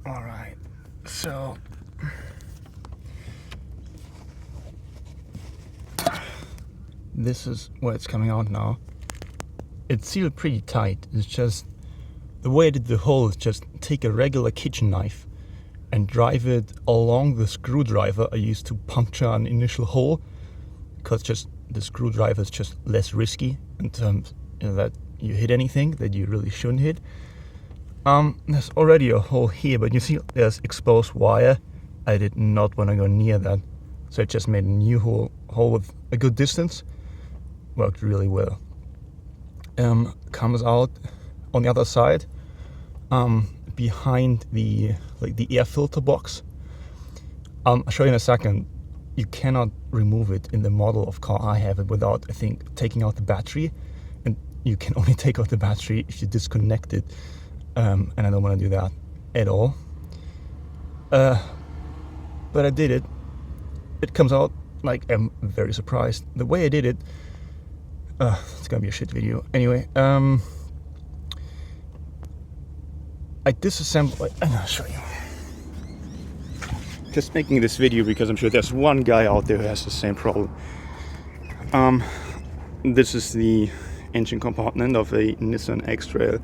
Alright, so this is where it's coming out now. It's sealed pretty tight. It's just the way I did the hole is just take a regular kitchen knife and drive it along the screwdriver I used to puncture an initial hole, because just the screwdriver is just less risky in terms that you hit anything that you really shouldn't hit. There's already a hole here, but you see there's exposed wire. I did not want to go near that, so I just made a new hole with a good distance. Worked really well. Comes out on the other side, behind the air filter box. I'll show you in a second. You cannot remove it in the model of car I have it without, I think, taking out the battery, and you can only take out the battery if you disconnect it. And I don't want to do that at all. But I did it. It comes out like I'm very surprised. The way I did it, it's gonna be a shit video. Anyway, I disassembled. I'm gonna show you. Just making this video because I'm sure there's one guy out there who has the same problem. This is the engine compartment of a Nissan X-trail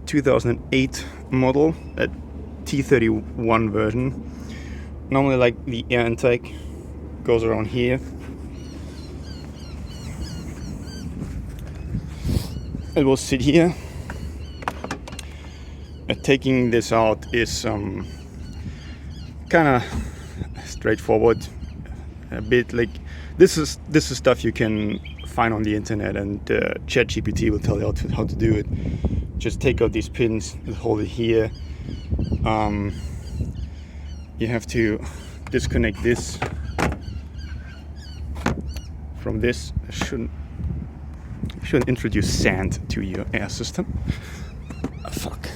2008 model, a T31 version. Normally, like, the air intake goes around here. It will sit here. Taking this out is kind of straightforward. A bit like this is stuff you can find on the internet, and ChatGPT will tell you how to do it. Just take out these pins and hold it here. You have to disconnect this from this. Shouldn't introduce sand to your air system. Fuck.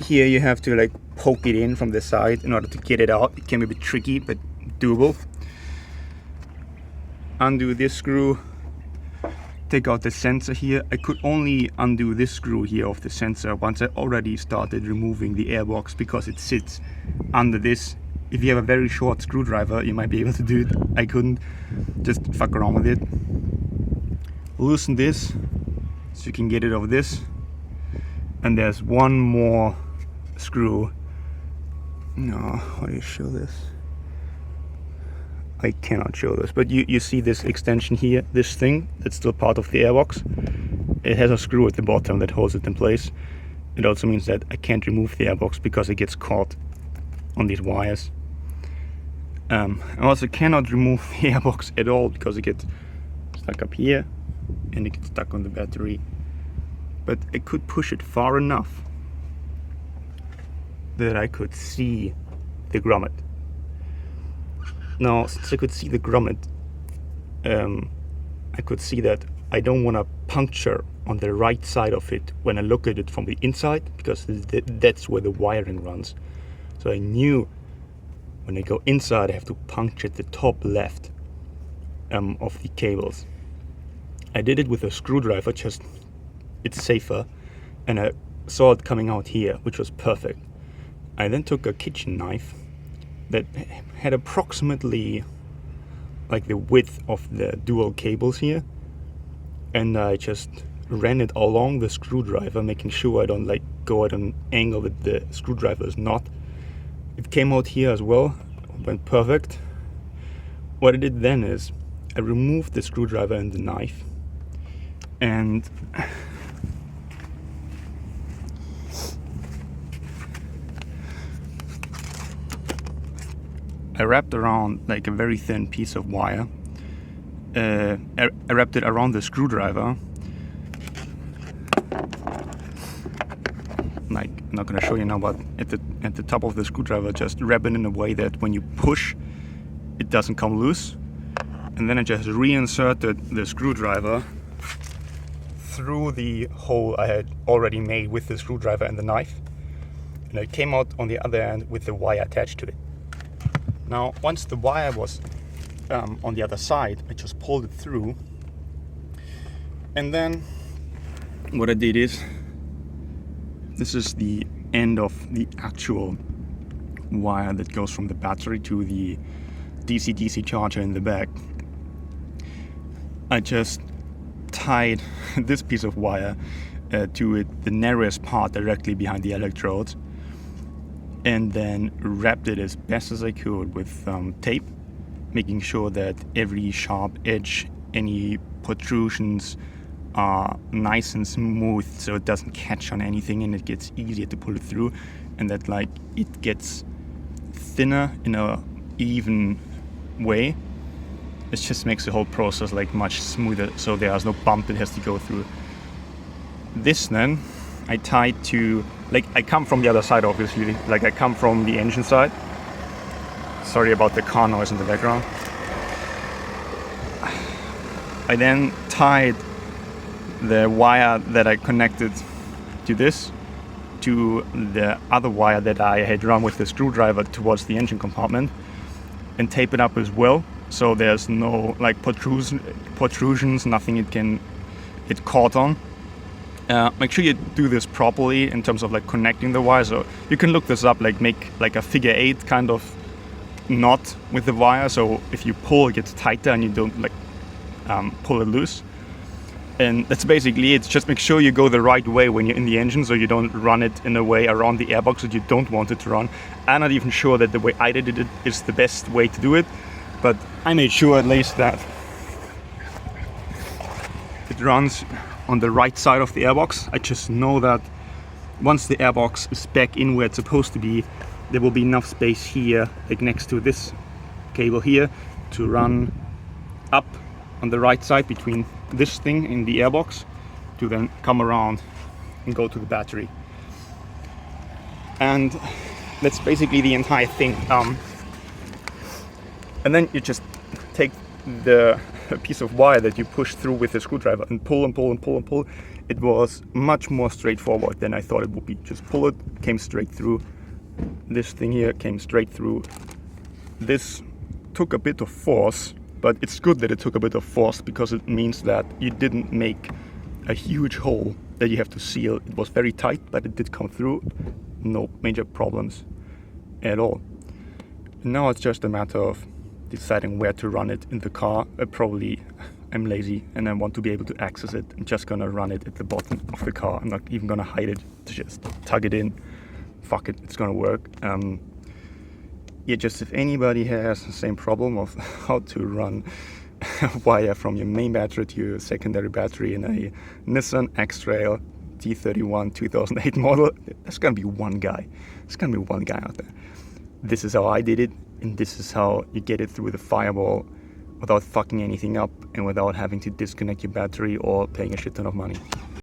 Here you have to like poke it in from the side in order to get it out. It can be a bit tricky, but doable. Undo this screw. Take out the sensor here. I could only undo this screw here of the sensor once I already started removing the airbox, because it sits under this. If you have a very short screwdriver, you might be able to do it. I couldn't. Just fuck around with it. Loosen this so you can get it over this. And there's one more screw. No, how do you show this? I cannot show this, but you see this extension here, this thing that's still part of the airbox. It has a screw at the bottom that holds it in place. It also means that I can't remove the airbox because it gets caught on these wires. I also cannot remove the airbox at all because it gets stuck up here and it gets stuck on the battery. But I could push it far enough that I could see the grommet. Now, since I could see the grommet, I could see that I don't want to puncture on the right side of it when I look at it from the inside, because that's where the wiring runs. So I knew when I go inside I have to puncture the top left of the cables. I did it with a screwdriver, just it's safer, and I saw it coming out here, which was perfect. I then took a kitchen knife that had approximately like the width of the dual cables here, and I just ran it along the screwdriver, making sure I don't like go at an angle that the screwdriver is not. It came out here as well, went perfect. What I did then is I removed the screwdriver and the knife, and I wrapped around like a very thin piece of wire. I wrapped it around the screwdriver. Like, I'm not gonna show you now, but at the top of the screwdriver, just wrap it in a way that when you push, it doesn't come loose. And then I just reinserted the screwdriver through the hole I had already made with the screwdriver and the knife. And it came out on the other end with the wire attached to it. Now, once the wire was on the other side, I just pulled it through. And then what I did is this is the end of the actual wire that goes from the battery to the DC-DC charger in the back. I just tied this piece of wire to the narrowest part directly behind the electrodes, and then wrapped it as best as I could with tape, making sure that every sharp edge, any protrusions are nice and smooth so it doesn't catch on anything and it gets easier to pull it through, and that like it gets thinner in a even way. It just makes the whole process like much smoother, so there's no bump it has to go through. This then I tied to, like, I come from the other side obviously, like I come from the engine side. Sorry about the car noise in the background. I then tied the wire that I connected to this to the other wire that I had run with the screwdriver towards the engine compartment, and tape it up as well, so there's no like protrusions, nothing it caught on. Make sure you do this properly in terms of like connecting the wire. So you can look this up, like make like a figure 8 kind of knot with the wire, so if you pull it gets tighter and you don't like pull it loose. And that's basically it. Just make sure you go the right way when you're in the engine, so you don't run it in a way around the airbox that you don't want it to run. I'm not even sure that the way I did it is the best way to do it, but I made sure at least that it runs on the right side of the airbox. I just know that once the airbox is back in where it's supposed to be, there will be enough space here, like next to this cable here, to run up on the right side between this thing in the airbox to then come around and go to the battery. And that's basically the entire thing. And then you just take the piece of wire that you push through with the screwdriver and pull and pull and pull and pull. It was much more straightforward than I thought it would be. Just pull it, came straight through. This thing here came straight through. This took a bit of force, but it's good that it took a bit of force because it means that you didn't make a huge hole that you have to seal. It was very tight, but it did come through. No major problems at all. And now it's just a matter of deciding where to run it in the car. I'm lazy and I want to be able to access it. I'm just gonna run it at the bottom of the car. I'm not even gonna hide it, just tug it in. Fuck it, it's gonna work. Yeah, just if anybody has the same problem of how to run a wire from your main battery to your secondary battery in a Nissan X-trail T31 2008 model, there's gonna be one guy. There's gonna be one guy out there. This is how I did it, and this is how you get it through the firewall without fucking anything up and without having to disconnect your battery or paying a shit ton of money.